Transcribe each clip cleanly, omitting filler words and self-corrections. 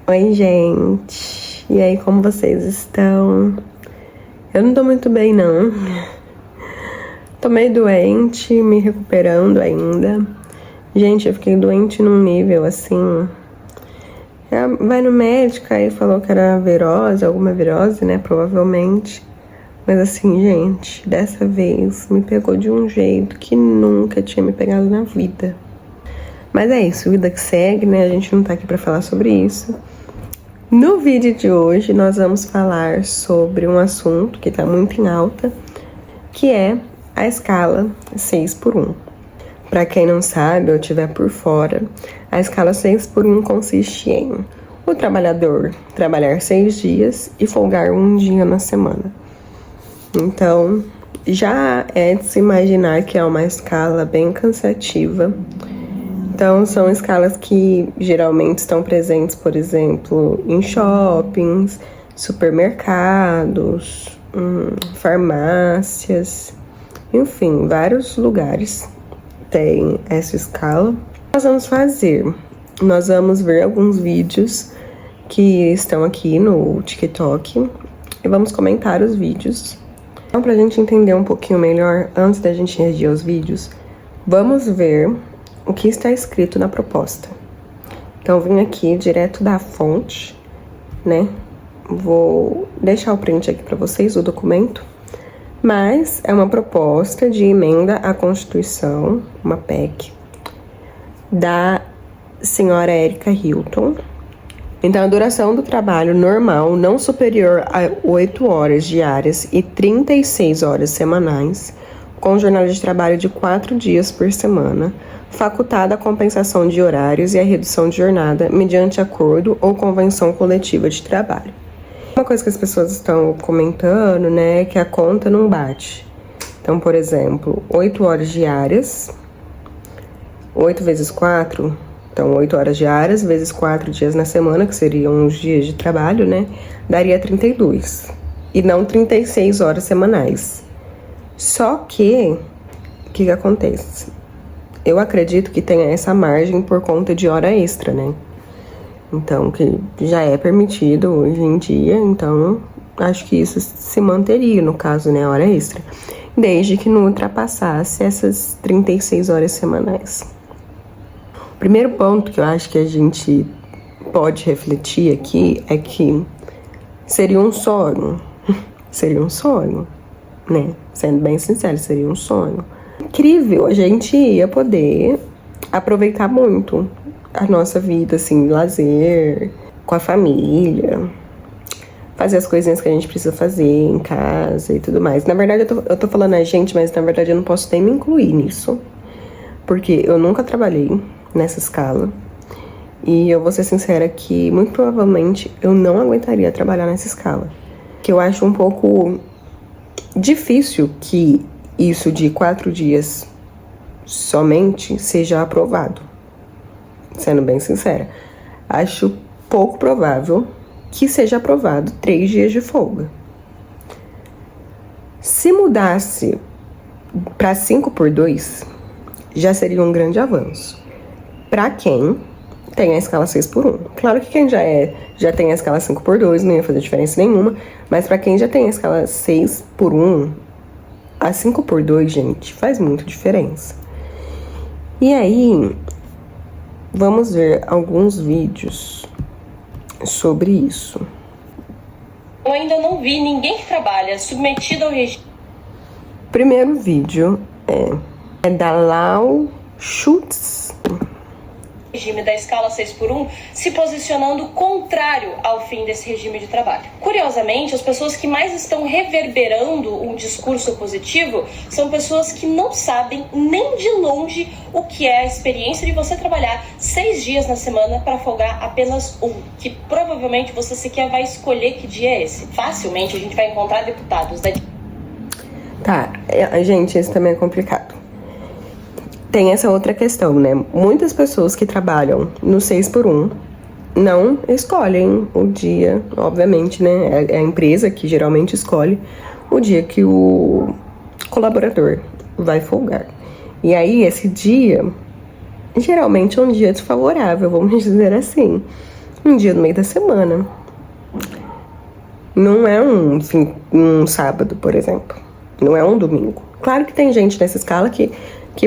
Oi, gente. E aí, como vocês estão? Eu não tô muito bem, não. Tô meio doente, me recuperando ainda. Gente, eu fiquei doente num nível assim. Vai no médico, aí falou que era virose, alguma virose, né? Provavelmente. Mas assim, gente, dessa vez me pegou de um jeito que nunca tinha me pegado na vida. Mas é isso, vida que segue, né? A gente não tá aqui pra falar sobre isso. No vídeo de hoje, nós vamos falar sobre um assunto que tá muito em alta, que é a escala 6x1. Para quem não sabe ou estiver por fora, a escala 6x1 consiste em o trabalhador trabalhar 6 dias e folgar um dia na semana. Então, já é de se imaginar que é uma escala bem cansativa. Então, são escalas que geralmente estão presentes, por exemplo, em shoppings, supermercados, farmácias, enfim, vários lugares tem essa escala. Nós vamos ver alguns vídeos que estão aqui no TikTok e vamos comentar os vídeos. Então, pra gente entender um pouquinho melhor, antes da gente reagir aos vídeos, vamos ver o que está escrito na proposta. Então, vim aqui direto da fonte, né? Vou deixar o print aqui para vocês, o documento. Mas é uma proposta de emenda à Constituição, uma PEC, da senhora Erika Hilton. Então, a duração do trabalho normal não superior a 8 horas diárias e 36 horas semanais, com jornada de trabalho de 4 dias por semana, facultada a compensação de horários e a redução de jornada mediante acordo ou convenção coletiva de trabalho. Uma coisa que as pessoas estão comentando, né, é que a conta não bate. Então, por exemplo, 8 horas diárias, 8 vezes 4, então 8 horas diárias vezes 4 dias na semana, que seriam os dias de trabalho, né, daria 32. E não 36 horas semanais. Só que, o que acontece? Eu acredito que tenha essa margem por conta de hora extra, né? Então, que já é permitido hoje em dia, então acho que isso se manteria, no caso, né, hora extra, desde que não ultrapassasse essas 36 horas semanais. O primeiro ponto que eu acho que a gente pode refletir aqui é que seria um sonho, né? Sendo bem sincero, seria um sonho. Incrível, a gente ia poder aproveitar muito a nossa vida, assim, lazer, com a família, fazer as coisinhas que a gente precisa fazer em casa e tudo mais. Na verdade, eu tô falando a gente, mas na verdade eu não posso nem me incluir nisso, porque eu nunca trabalhei nessa escala e eu vou ser sincera que muito provavelmente eu não aguentaria trabalhar nessa escala, que eu acho um pouco difícil que isso de 4 dias somente seja aprovado. Sendo bem sincera, acho pouco provável que seja aprovado 3 dias de folga. Se mudasse para 5x2, já seria um grande avanço. Para quem tem a escala 6x1. Claro que quem já tem a escala 5x2 não ia fazer diferença nenhuma, mas para quem já tem a escala 6x1, a 5x2, gente, faz muita diferença. E aí, vamos ver alguns vídeos sobre isso. Eu ainda não vi ninguém que trabalha submetido ao regime. Primeiro vídeo é da Lau Schutz. Regime da escala 6x1 se posicionando contrário ao fim desse regime de trabalho. Curiosamente, as pessoas que mais estão reverberando um discurso positivo são pessoas que não sabem nem de longe o que é a experiência de você trabalhar 6 dias na semana para folgar apenas um, que provavelmente você sequer vai escolher que dia é esse. Facilmente a gente vai encontrar deputados da... Tá, gente, isso também é complicado. Tem essa outra questão, né? Muitas pessoas que trabalham no 6x1 não escolhem o dia, obviamente, né? É a empresa que geralmente escolhe o dia que o colaborador vai folgar. E aí, esse dia, geralmente é um dia desfavorável, vamos dizer assim. um dia no meio da semana. Não é um sábado, por exemplo. Não é um domingo. Claro que tem gente nessa escala que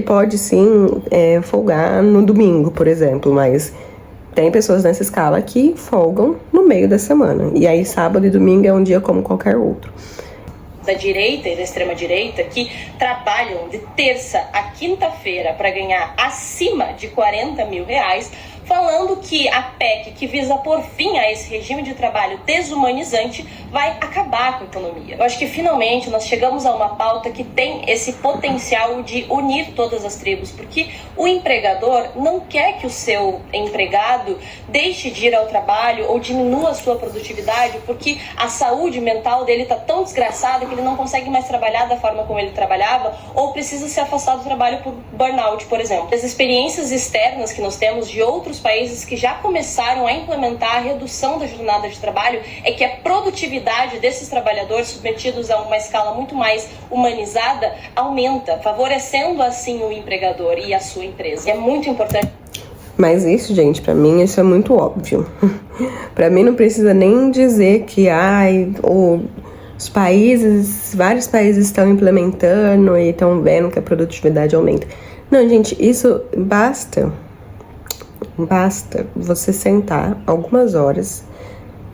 pode sim folgar no domingo, por exemplo, mas tem pessoas nessa escala que folgam no meio da semana. E aí sábado e domingo é um dia como qualquer outro. Da direita e da extrema-direita que trabalham de terça a quinta-feira para ganhar acima de 40 mil reais, falando que a PEC que visa pôr fim a esse regime de trabalho desumanizante vai acabar com a economia. Eu acho que finalmente nós chegamos a uma pauta que tem esse potencial de unir todas as tribos, porque o empregador não quer que o seu empregado deixe de ir ao trabalho ou diminua a sua produtividade, porque a saúde mental dele está tão desgraçada que ele não consegue mais trabalhar da forma como ele trabalhava ou precisa se afastar do trabalho por burnout, por exemplo. As experiências externas que nós temos de outros países que já começaram a implementar a redução da jornada de trabalho é que a produtividade desses trabalhadores submetidos a uma escala muito mais humanizada aumenta, favorecendo assim o empregador e a sua empresa. É muito importante. Mas isso, gente, pra mim isso é muito óbvio. Pra mim não precisa nem dizer que vários países estão implementando e estão vendo que a produtividade aumenta. Não, gente, isso basta você sentar algumas horas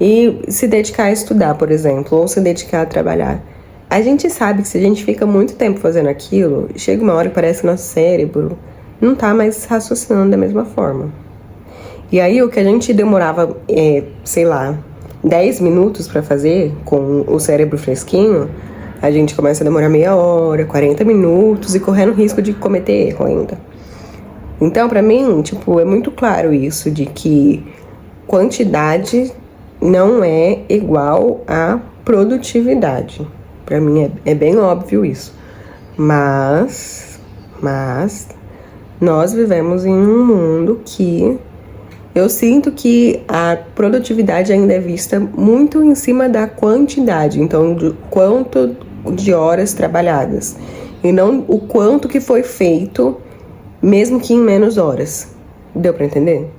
e se dedicar a estudar, por exemplo, ou se dedicar a trabalhar. A gente sabe que se a gente fica muito tempo fazendo aquilo, chega uma hora que parece que nosso cérebro não tá mais raciocinando da mesma forma. E aí o que a gente demorava, 10 minutos pra fazer com o cérebro fresquinho, a gente começa a demorar meia hora, 40 minutos e correndo risco de cometer erro ainda. Então, pra mim, é muito claro isso, de que quantidade não é igual a produtividade. Pra mim é bem óbvio isso. Mas nós vivemos em um mundo que eu sinto que a produtividade ainda é vista muito em cima da quantidade. Então, de quanto de horas trabalhadas. E não o quanto que foi feito, mesmo que em menos horas. Deu pra entender?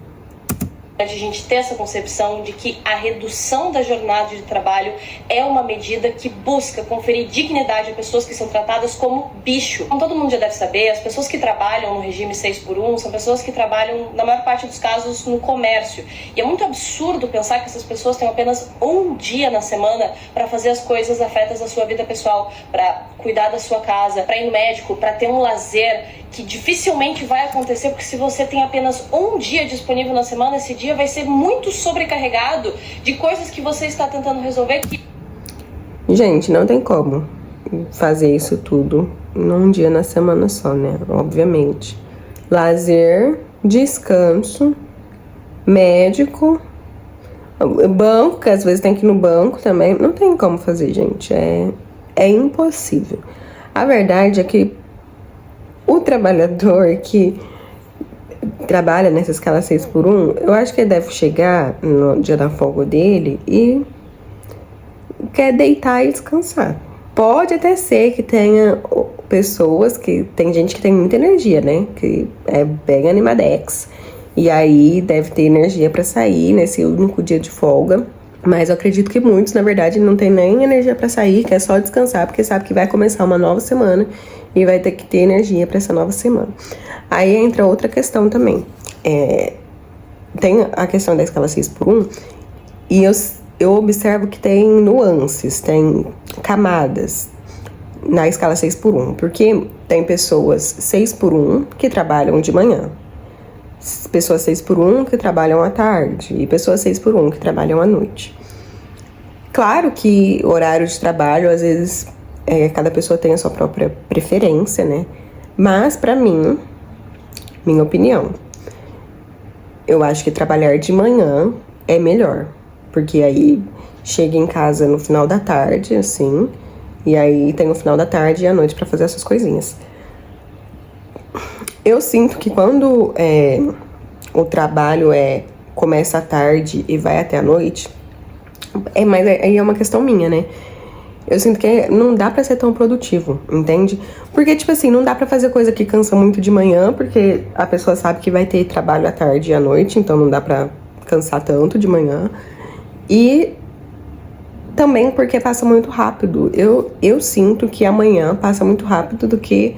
A gente ter essa concepção de que a redução da jornada de trabalho é uma medida que busca conferir dignidade a pessoas que são tratadas como bicho. Como todo mundo já deve saber, as pessoas que trabalham no regime 6x1 são pessoas que trabalham, na maior parte dos casos, no comércio. E é muito absurdo pensar que essas pessoas têm apenas um dia na semana para fazer as coisas afetas à sua vida pessoal, para cuidar da sua casa, para ir no médico, para ter um lazer que dificilmente vai acontecer, porque se você tem apenas um dia disponível na semana, esse dia vai ser muito sobrecarregado de coisas que você está tentando resolver. Gente, não tem como fazer isso tudo num dia na semana só, né? Obviamente. Lazer, descanso, médico, banco, que às vezes tem que ir no banco também. Não tem como fazer, gente. É impossível. A verdade é que o trabalhador que trabalha nessa escala 6x1, eu acho que ele deve chegar no dia da folga dele e quer deitar e descansar. Pode até ser que tenha pessoas tem gente que tem muita energia, né? Que é bem animadex. E aí deve ter energia pra sair nesse único dia de folga. Mas eu acredito que muitos, na verdade, não tem nem energia pra sair, quer só descansar, porque sabe que vai começar uma nova semana e vai ter que ter energia pra essa nova semana. Aí entra outra questão também. Tem a questão da escala 6x1 e eu observo que tem nuances, tem camadas na escala 6x1, porque tem pessoas 6x1 que trabalham de manhã, pessoas 6x1 que trabalham à tarde e pessoas 6x1 que trabalham à noite. Claro que horário de trabalho, às vezes, cada pessoa tem a sua própria preferência, né? Mas, pra mim, minha opinião, eu acho que trabalhar de manhã é melhor. Porque aí chega em casa no final da tarde, assim, e aí tem o final da tarde e a noite pra fazer essas coisinhas. Eu sinto que quando o trabalho começa à tarde e vai até a noite, mas aí é uma questão minha, né? Eu sinto que não dá pra ser tão produtivo, entende? Porque, não dá pra fazer coisa que cansa muito de manhã, porque a pessoa sabe que vai ter trabalho à tarde e à noite, então não dá pra cansar tanto de manhã. E também porque passa muito rápido. Eu sinto que amanhã passa muito rápido do que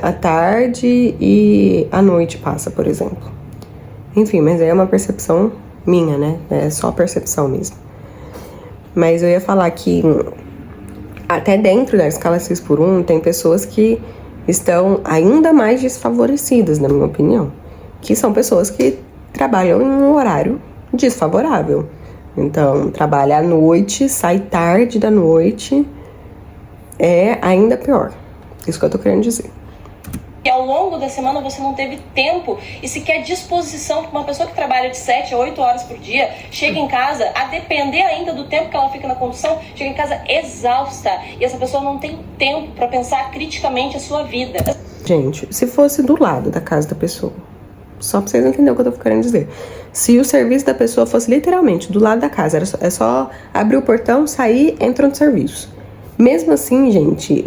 a tarde e a noite passa, por exemplo. Enfim, mas é uma percepção minha, né? É só percepção mesmo. Mas eu ia falar que até dentro da escala 6x1 tem pessoas que estão ainda mais desfavorecidas, na minha opinião. Que são pessoas que trabalham em um horário desfavorável. Então, trabalha à noite, sai tarde da noite, é ainda pior. Isso que eu tô querendo dizer. E ao longo da semana você não teve tempo e sequer disposição, porque uma pessoa que trabalha de 7 a 8 horas por dia, chega em casa, a depender ainda do tempo que ela fica na condução, chega em casa exausta. E essa pessoa não tem tempo para pensar criticamente a sua vida. Gente, se fosse do lado da casa da pessoa, só pra vocês entenderem o que eu tô querendo dizer. Se o serviço da pessoa fosse literalmente do lado da casa, é só abrir o portão, sair, entra no serviço. Mesmo assim, gente,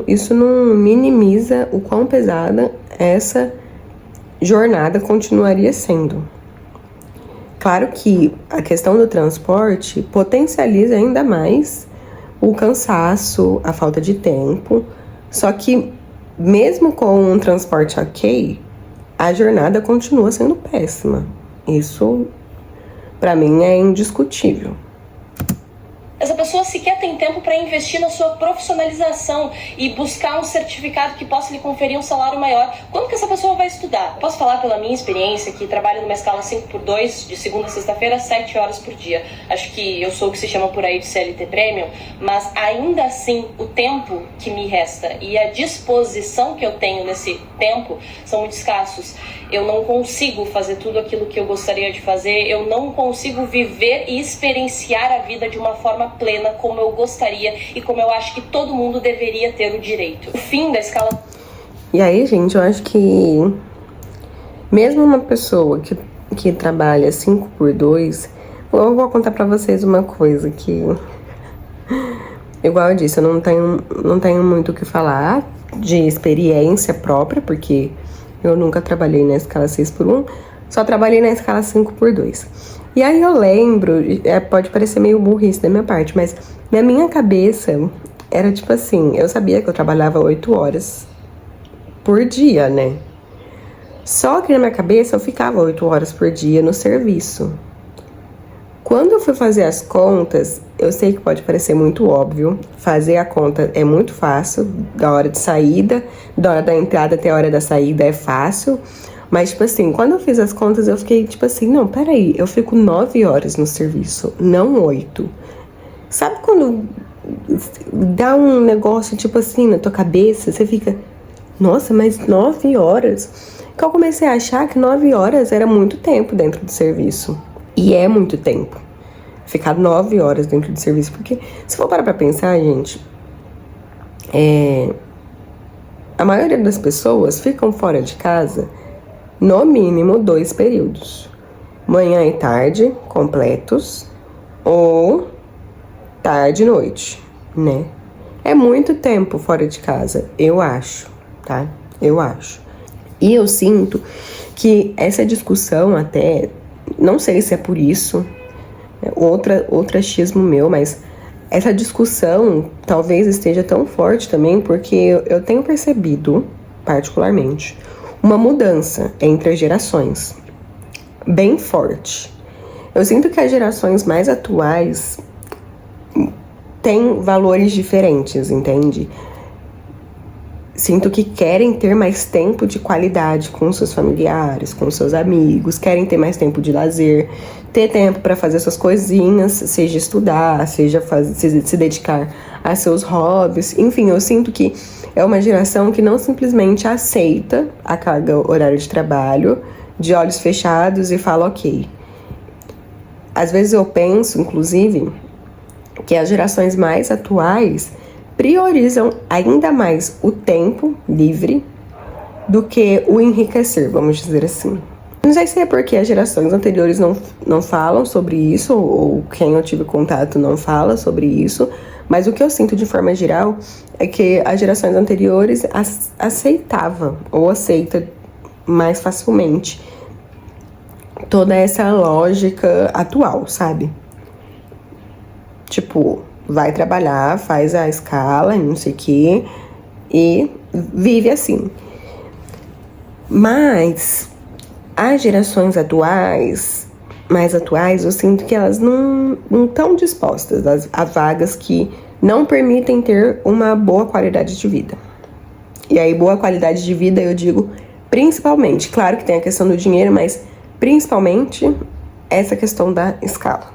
isso não minimiza o quão pesada essa jornada continuaria sendo. Claro que a questão do transporte potencializa ainda mais o cansaço, a falta de tempo. Só que, mesmo com um transporte ok, a jornada continua sendo péssima. Isso, pra mim, é indiscutível. Essa pessoa sequer tem tempo para investir na sua profissionalização e buscar um certificado que possa lhe conferir um salário maior. Quando que essa pessoa vai estudar? Posso falar pela minha experiência, que trabalho numa escala 5x2, de segunda a sexta-feira, 7 horas por dia. Acho que eu sou o que se chama por aí de CLT Premium, mas ainda assim, o tempo que me resta e a disposição que eu tenho nesse tempo são muito escassos. Eu não consigo fazer tudo aquilo que eu gostaria de fazer, eu não consigo viver e experienciar a vida de uma forma plena como eu gostaria e como eu acho que todo mundo deveria ter o direito. O fim da escala... E aí, gente, eu acho que mesmo uma pessoa que trabalha 5x2, eu vou contar pra vocês uma coisa que, igual eu disse, eu não tenho muito o que falar de experiência própria, porque eu nunca trabalhei na escala 6x1, só trabalhei na escala 5x2. E aí eu lembro, pode parecer meio burrice da minha parte, mas na minha cabeça era tipo assim, eu sabia que eu trabalhava 8 horas por dia, né? Só que na minha cabeça eu ficava 8 horas por dia no serviço. Quando eu fui fazer as contas, eu sei que pode parecer muito óbvio, fazer a conta é muito fácil, da hora de saída, da hora da entrada até a hora da saída é fácil, mas tipo assim, quando eu fiz as contas eu fiquei tipo assim, não, peraí, eu fico 9 horas no serviço, não 8. Sabe quando dá um negócio tipo assim na tua cabeça, você fica, nossa, mas 9 horas? Que eu comecei a achar que 9 horas era muito tempo dentro do serviço. E é muito tempo ficar 9 horas dentro do serviço. Porque, se for parar pra pensar, gente, a maioria das pessoas ficam fora de casa no mínimo 2 períodos. Manhã e tarde, completos, ou tarde e noite, né? É muito tempo fora de casa, eu acho, tá? Eu acho. E eu sinto que essa discussão até... Não sei se é por isso, outro achismo meu, mas essa discussão talvez esteja tão forte também porque eu tenho percebido, particularmente, uma mudança entre as gerações, bem forte. Eu sinto que as gerações mais atuais têm valores diferentes, entende? Sinto que querem ter mais tempo de qualidade com seus familiares, com seus amigos, querem ter mais tempo de lazer, ter tempo para fazer suas coisinhas, seja estudar, seja se dedicar a seus hobbies. Enfim, eu sinto que é uma geração que não simplesmente aceita a carga horária de trabalho de olhos fechados e fala ok. Às vezes eu penso, inclusive, que as gerações mais atuais priorizam ainda mais o tempo livre do que o enriquecer, vamos dizer assim. Não sei se é porque as gerações anteriores não falam sobre isso, ou quem eu tive contato não fala sobre isso, mas o que eu sinto de forma geral é que as gerações anteriores aceitavam, ou aceita mais facilmente, toda essa lógica atual, sabe? Tipo, vai trabalhar, faz a escala, não sei o quê, e vive assim. Mas as gerações atuais, mais atuais, eu sinto que elas não estão dispostas a vagas que não permitem ter uma boa qualidade de vida. E aí, boa qualidade de vida, eu digo principalmente, claro que tem a questão do dinheiro, mas principalmente essa questão da escala.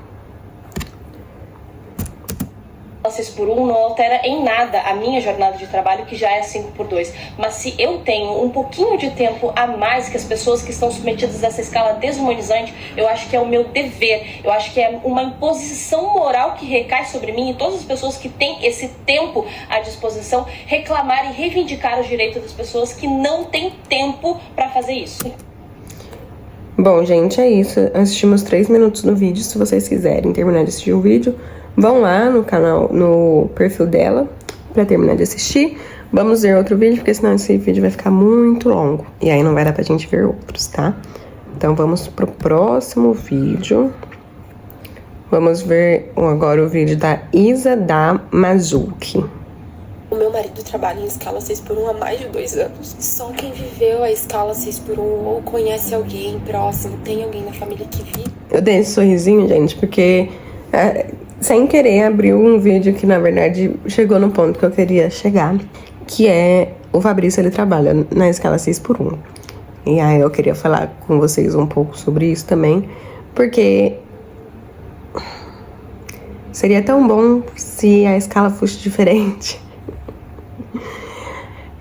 6x1 não altera em nada a minha jornada de trabalho, que já é 5x2. Mas se eu tenho um pouquinho de tempo a mais que as pessoas que estão submetidas a essa escala desumanizante, eu acho que é o meu dever. Eu acho que é uma imposição moral que recai sobre mim e todas as pessoas que têm esse tempo à disposição reclamar e reivindicar os direitos das pessoas que não têm tempo para fazer isso. Bom, gente, é isso. Assistimos 3 minutos no vídeo. Se vocês quiserem terminar de assistir o vídeo, vão lá no canal, no perfil dela, pra terminar de assistir. Vamos ver outro vídeo, porque senão esse vídeo vai ficar muito longo. E aí não vai dar pra gente ver outros, tá? Então vamos pro próximo vídeo. Vamos ver agora o vídeo da Isa da Mazuki. O meu marido trabalha em escala 6x1 há mais de 2 anos. Só quem viveu a escala 6x1 ou conhece alguém próximo, tem alguém na família que vive. Eu dei esse sorrisinho, gente, porque sem querer abriu um vídeo que, na verdade, chegou no ponto que eu queria chegar, que é o Fabrício, ele trabalha na escala 6x1. E aí eu queria falar com vocês um pouco sobre isso também, porque seria tão bom se a escala fosse diferente.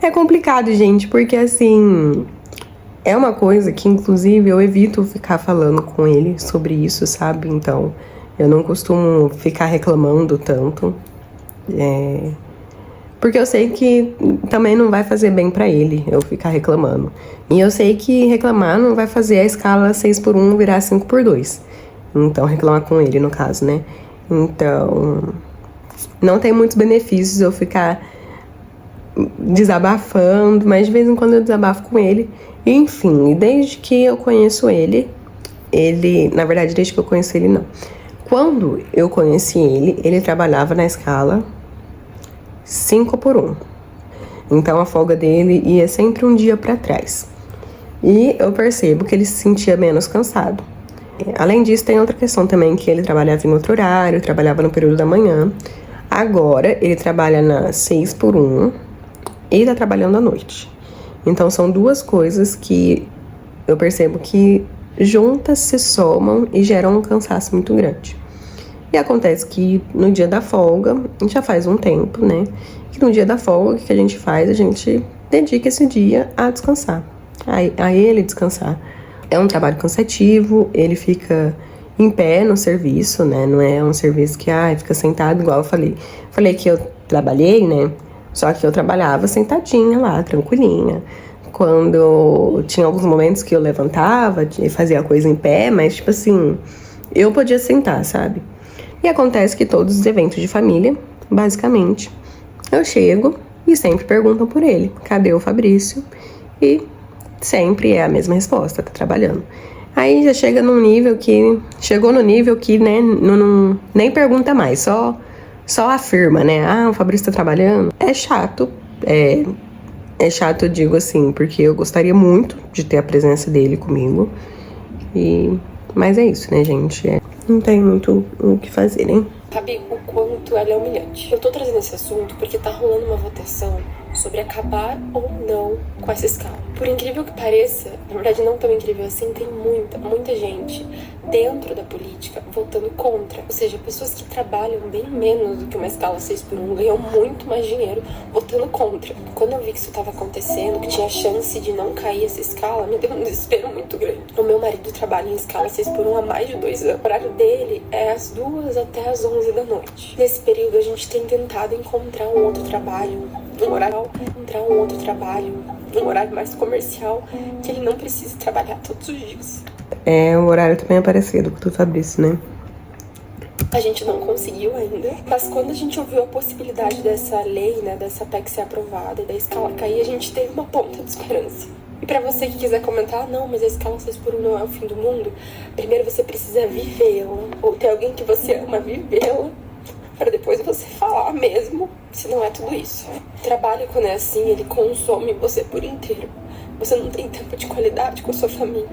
É complicado, gente, porque assim, é uma coisa que inclusive eu evito ficar falando com ele sobre isso, sabe? Então, eu não costumo ficar reclamando tanto, porque eu sei que também não vai fazer bem pra ele eu ficar reclamando. E eu sei que reclamar não vai fazer a escala 6x1 virar 5x2. Então, reclamar com ele, no caso, né? Então, não tem muitos benefícios eu ficar desabafando, mas de vez em quando eu desabafo com ele. Enfim, desde que eu conheço ele, na verdade, desde que eu conheço ele, não. Quando eu conheci ele trabalhava na escala 5x1. Então a folga dele ia sempre um dia para trás. E eu percebo que ele se sentia menos cansado. Além disso, tem outra questão também, que ele trabalhava em outro horário, trabalhava no período da manhã. Agora ele trabalha na 6x1 e tá trabalhando à noite. Então são duas coisas que eu percebo que juntas se somam e geram um cansaço muito grande. E acontece que no dia da folga, já faz um tempo, né? Que no dia da folga, o que a gente faz? A gente dedica esse dia a descansar, a ele descansar. É um trabalho cansativo, ele fica em pé no serviço, né? Não é um serviço que fica sentado, igual eu falei. Falei que eu trabalhei, né? Só que eu trabalhava sentadinha lá, tranquilinha. Quando tinha alguns momentos que eu levantava e fazia a coisa em pé, mas tipo assim, eu podia sentar, sabe? E acontece que todos os eventos de família, basicamente, eu chego e sempre perguntam por ele. Cadê o Fabrício? E sempre é a mesma resposta, tá trabalhando. Aí já chega num nível que... Chegou no nível que, né, nem pergunta mais, só afirma, né? O Fabrício tá trabalhando. É chato, é chato, eu digo assim, porque eu gostaria muito de ter a presença dele comigo. Mas é isso, né, gente? Não tem muito o que fazer, né? Sabe o quanto ela é humilhante? Eu tô trazendo esse assunto porque tá rolando uma votação sobre acabar ou não com essa escala. Por incrível que pareça, na verdade não tão incrível assim, tem muita gente dentro da política votando contra. Ou seja, pessoas que trabalham bem menos do que uma escala 6x1 ganham muito mais dinheiro votando contra. Quando eu vi que isso tava acontecendo, que tinha chance de não cair essa escala, me deu um desespero muito grande. O meu marido trabalha em escala 6x1 há mais de 2 anos. O horário dele é às 2 até às 11 da noite. Nesse período a gente tem tentado encontrar um outro trabalho, um horário mais comercial, que ele não precise trabalhar todos os dias. O horário também é parecido com o do Fabrício, né? A gente não conseguiu ainda, mas quando a gente ouviu a possibilidade dessa lei, né, dessa PEC ser aprovada e da escala cair, a gente teve uma ponta de esperança. E pra você que quiser comentar, não, mas a escala 6x1 não é o fim do mundo, primeiro você precisa vivê-la, ou ter alguém que você ama vivê-la, para depois você falar mesmo se não é tudo isso. O trabalho, quando é assim, ele consome você por inteiro. Você não tem tempo de qualidade com a sua família.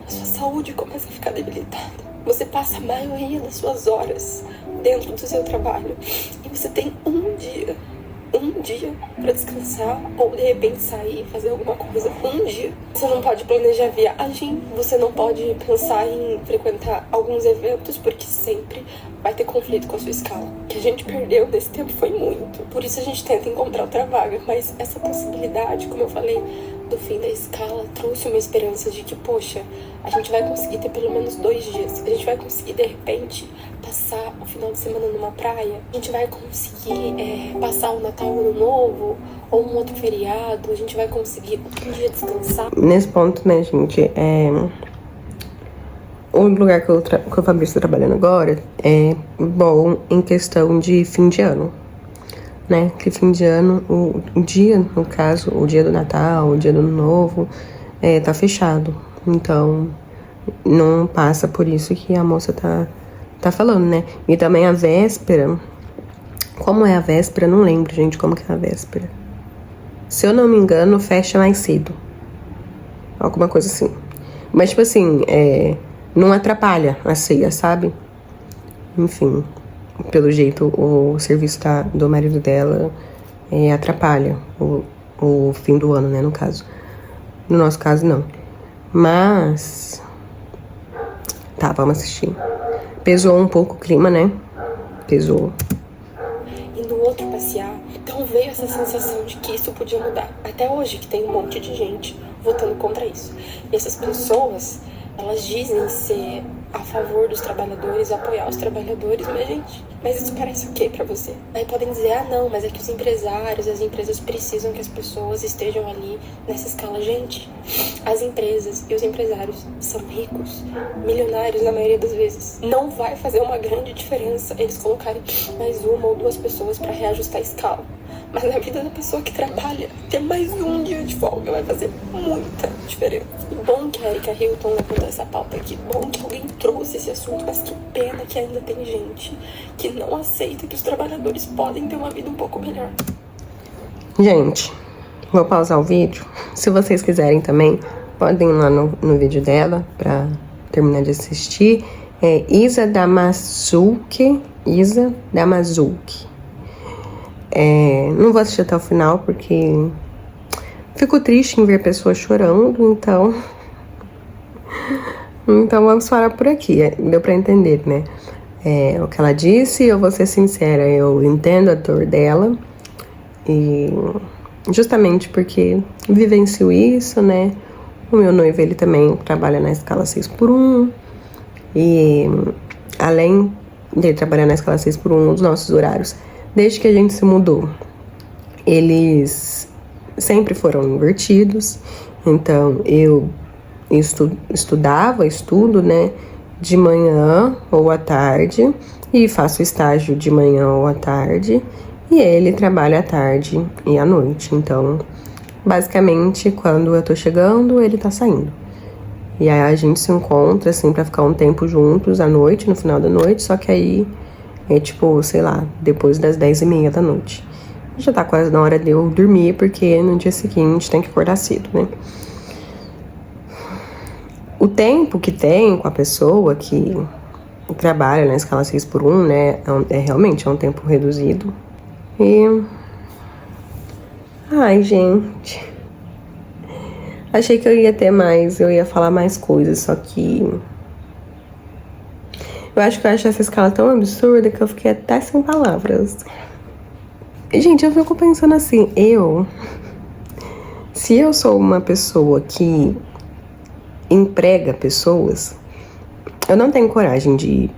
A sua saúde começa a ficar debilitada. Você passa a maioria das suas horas dentro do seu trabalho. E você tem um dia pra descansar ou de repente sair e fazer alguma coisa. Um dia. Você não pode planejar viagem, você não pode pensar em frequentar alguns eventos, porque sempre vai ter conflito com a sua escala. O que a gente perdeu nesse tempo foi muito. Por isso a gente tenta encontrar outra vaga, mas essa possibilidade, como eu falei, do fim da escala trouxe uma esperança de que, poxa, a gente vai conseguir ter pelo menos 2 dias. A gente vai conseguir, de repente, passar o final de semana numa praia. A gente vai conseguir passar o Natal, o Ano Novo, ou um outro feriado. A gente vai conseguir um dia descansar. Nesse ponto, né, gente, o lugar que o Fabrício tá trabalhando agora é bom em questão de fim de ano, né? Que fim de ano, o dia, no caso, o dia do Natal, o dia do Ano Novo, tá fechado. Então, não passa por isso que a moça tá falando, né? E também a véspera. Como é a véspera? Não lembro, gente, como que é a véspera. Se eu não me engano, fecha mais cedo. Alguma coisa assim. Mas, tipo assim, não atrapalha a ceia, sabe? Enfim, pelo jeito, o serviço do marido dela atrapalha o fim do ano, né, no caso. No nosso caso, não. Mas... Tá, vamos assistir. Pesou um pouco o clima, né? Pesou. E no outro passear, então veio essa sensação de que isso podia mudar. Até hoje, que tem um monte de gente votando contra isso. E essas pessoas, elas dizem ser a favor dos trabalhadores, apoiar os trabalhadores, mas isso parece o quê pra você? Aí podem dizer, não, mas é que os empresários, as empresas precisam que as pessoas estejam ali nessa escala. Gente, as empresas e os empresários são ricos, milionários na maioria das vezes. Não vai fazer uma grande diferença eles colocarem mais 1 ou 2 pessoas pra reajustar a escala. Mas na vida da pessoa que trabalha, ter mais um dia de folga vai fazer muita diferença. E bom que a Erika Hilton levantou essa pauta aqui. Bom que alguém trouxe esse assunto, mas que pena que ainda tem gente que não aceita que os trabalhadores podem ter uma vida um pouco melhor. Gente, vou pausar o vídeo. Se vocês quiserem também, podem ir lá no vídeo dela pra terminar de assistir. É Isa Damazuki. Não vou assistir até o final porque fico triste em ver pessoas chorando, então vamos parar por aqui. Deu pra entender, né? O que ela disse, eu vou ser sincera, eu entendo a dor dela e justamente porque vivencio isso, né? O meu noivo, ele também trabalha na escala 6x1 e além de trabalhar na escala 6x1, os nossos horários, desde que a gente se mudou, eles sempre foram invertidos. Então, eu estudo, né, de manhã ou à tarde, e faço estágio de manhã ou à tarde, e ele trabalha à tarde e à noite. Então, basicamente, quando eu tô chegando, ele tá saindo. E aí a gente se encontra, assim, pra ficar um tempo juntos à noite, no final da noite, só que aí é tipo, sei lá, depois das 10h30 da noite. Já tá quase na hora de eu dormir, porque no dia seguinte tem que acordar cedo, né? O tempo que tem com a pessoa que trabalha na escala 6x1, né, realmente um tempo reduzido. E... ai, gente... achei que eu ia ter mais, eu ia falar mais coisas, só que... eu acho que eu acho essa escala tão absurda que eu fiquei até sem palavras. Gente, eu fico pensando assim, se eu sou uma pessoa que emprega pessoas, eu não tenho coragem de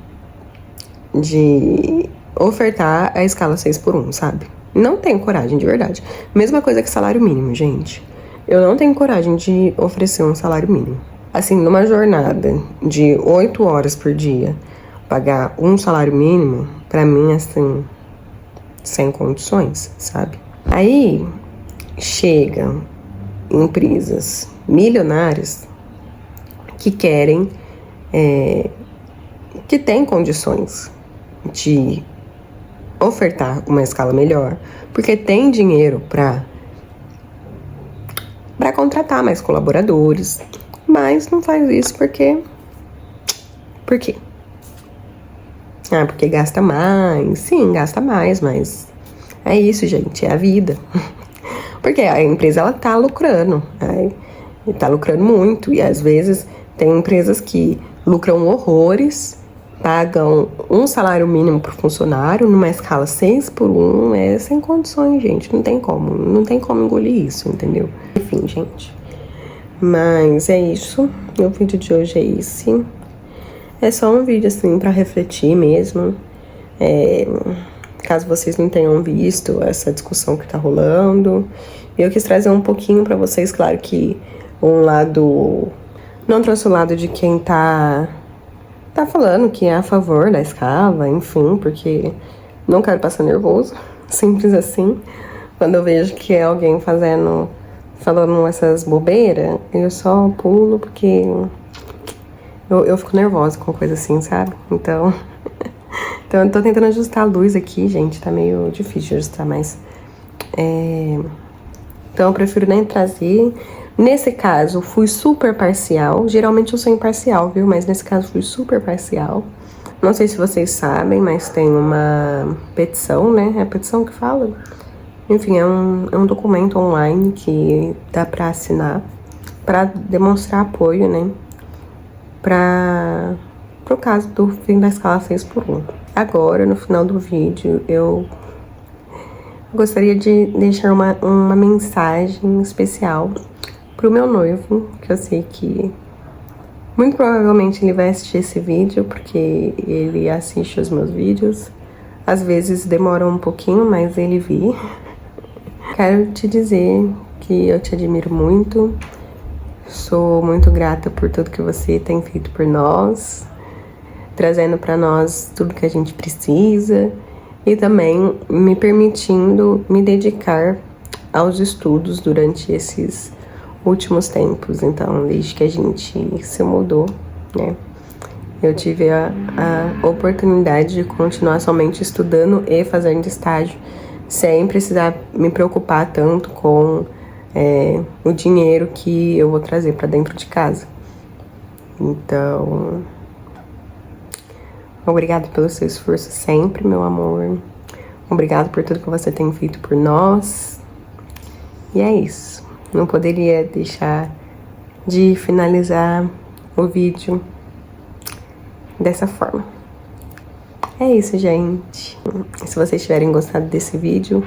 ofertar a escala 6x1, sabe? Não tenho coragem, de verdade. Mesma coisa que salário mínimo, gente. Eu não tenho coragem de oferecer um salário mínimo. Assim, numa jornada de 8 horas por dia, pagar um salário mínimo, pra mim, assim, sem condições, sabe? Aí, chega empresas milionárias que querem, que têm condições de ofertar uma escala melhor, porque tem dinheiro para contratar mais colaboradores, mas não faz isso porque... Por quê? Ah, porque gasta mais. Sim, gasta mais, mas é isso, gente, é a vida. Porque a empresa, ela tá lucrando, né? E tá lucrando muito, e às vezes tem empresas que lucram horrores, pagam um salário mínimo pro funcionário numa escala 6x1, é sem condições, gente, não tem como engolir isso, entendeu? Enfim, gente, mas é isso, o vídeo de hoje é esse. É só um vídeo, assim, pra refletir mesmo. Caso vocês não tenham visto essa discussão que tá rolando. Eu quis trazer um pouquinho pra vocês, claro que um lado... Não trouxe o lado de quem tá falando que é a favor da escala, enfim, porque não quero passar nervoso, simples assim. Quando eu vejo que é alguém falando essas bobeiras, eu só pulo porque... Eu fico nervosa com coisa assim, sabe? Então eu tô tentando ajustar a luz aqui, gente. Tá meio difícil de ajustar, mas... Então eu prefiro nem trazer. Nesse caso, fui super parcial. Geralmente eu sou imparcial, viu? Mas nesse caso fui super parcial. Não sei se vocês sabem, mas tem uma petição, né? É a petição que fala? Enfim, é um documento online que dá pra assinar pra demonstrar apoio, né? Pro caso do fim da escala 6x1. Agora, no final do vídeo, eu gostaria de deixar uma mensagem especial pro meu noivo, que eu sei que muito provavelmente ele vai assistir esse vídeo, porque ele assiste os meus vídeos. Às vezes demora um pouquinho, mas ele vi. Quero te dizer que eu te admiro muito. Sou muito grata por tudo que você tem feito por nós, trazendo para nós tudo que a gente precisa e também me permitindo me dedicar aos estudos durante esses últimos tempos. Então, desde que a gente se mudou, né, eu tive a oportunidade de continuar somente estudando e fazendo estágio, sem precisar me preocupar tanto com o dinheiro que eu vou trazer para dentro de casa. Então, obrigado pelo seu esforço sempre, meu amor. Obrigado por tudo que você tem feito por nós. E é isso. Não poderia deixar de finalizar o vídeo dessa forma. É isso, gente. Se vocês tiverem gostado desse vídeo,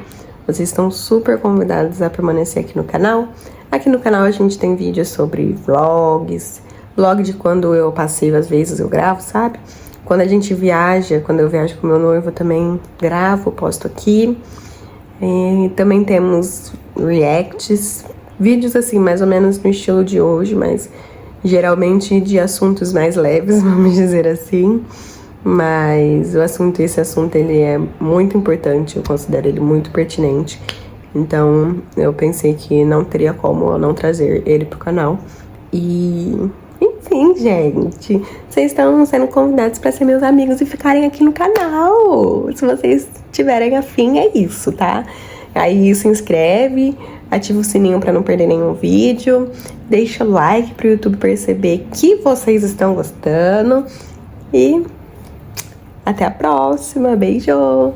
vocês estão super convidados a permanecer aqui no canal. Aqui no canal a gente tem vídeos sobre vlogs, vlog de quando eu passeio, às vezes eu gravo, sabe? Quando a gente viaja, quando eu viajo com meu noivo, eu também gravo, posto aqui. E também temos reacts, vídeos assim, mais ou menos no estilo de hoje, mas geralmente de assuntos mais leves, vamos dizer assim. Mas esse assunto ele é muito importante, eu considero ele muito pertinente. Então eu pensei que não teria como eu não trazer ele pro canal. E enfim, gente, vocês estão sendo convidados para ser meus amigos e ficarem aqui no canal. Se vocês tiverem afim, é isso, tá? Aí se inscreve, ativa o sininho para não perder nenhum vídeo, deixa o like pro YouTube perceber que vocês estão gostando. E até a próxima, beijo!